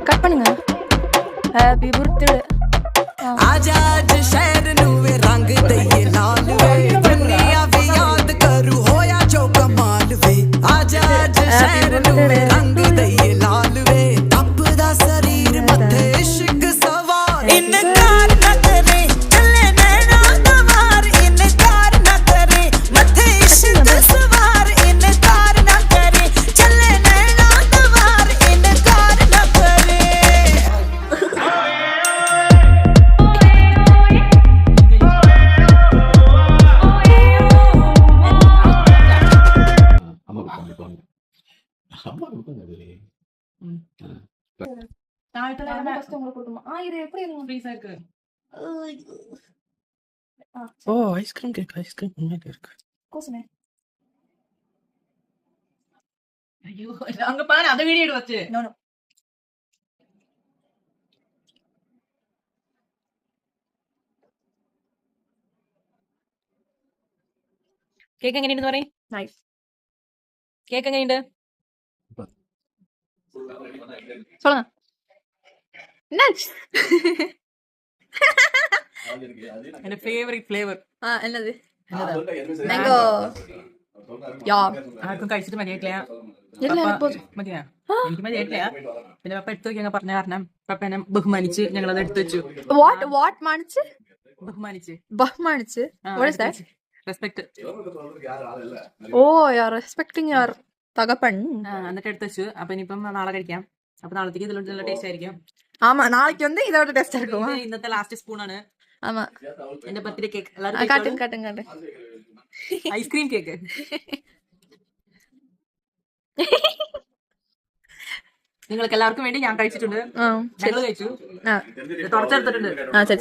Cut பண்ணுங்க. Happy birthday. आजा आज शहर नूवे रंग दईए लाल वे दुनिया भी याद करू होया जो कमाल वे आजा आज शहर नूवे रंग दईए लाल वे तपदा शरीर मथे इश्क सवार इनकार न करे चले नैना तवार इनकार न करे मथे इश्क सवार इनकार न करे चले नैना तवार इनकार न करे அம்மா கொடுப்பாங்க அது. ஓ ஐஸ்கிரீம் கேக் ஐஸ்கிரீம் முன்னாடி இருக்கு. ஐயோ அங்க பாரு அந்த வீடியோ எடு வச்சு. കേക്ക് എങ്ങനെയുണ്ടെന്ന് പറയും. നൈസ്. കേക്ക് എങ്ങനെയുണ്ട്? சொல்லுங்க. நைஸ். എന്റെ ഫേവറേറ്റ് ഫ്ലേവർ. என்னது? மேங்கோ. யா. ആർക്കും കഴിച്ചിട്ട് മതിയായിട്ടില്ല. ഇല്ല, മതിയാ? എനിക്ക് മതിയായിട്ടില്ല. പിന്നെ പപ്പ എടുത്തു വെക്കാൻ പറഞ്ഞ കാരണം പപ്പനെ ബഹുമാനിച്ച് ഞങ്ങൾ അത് എടുത്തു വെച്ചു. What മാനിച്ച്? ബഹുമാനിച്ച്. ബഹുമാനിച്ച്. What is that? Respect. Oh yeah respecting your തകപ്പൻ. എന്നിട്ട് എടുത്തു വെച്ചു. അപ്പൊ ഇനിയിപ്പം നാളെ കഴിക്കാം. അപ്പൊ നാളത്തേക്ക് ഇതിലോട്ട് നല്ല ടേസ്റ്റ് ആയിരിക്കും. ஆமா நாளைக்கு வந்து இதோட டெஸ்ட் இருக்கும். ഇത് ഇന്നത്തെ ലാസ്റ്റ് സ്പൂൺ ആണ്. ஆமா എന്റെ ബർത്ത്ഡേ കേക്ക്. കാട്ടും ഐസ്ക്രീം കേക്ക്. നിങ്ങൾക്ക് എല്ലാവർക്കും വേണ്ടി ഞാൻ കഴിച്ചിട്ടുണ്ട്. ഞങ്ങൾ കഴിച്ചു. തുടച്ചെടുത്തിട്ടുണ്ട്. ശരി.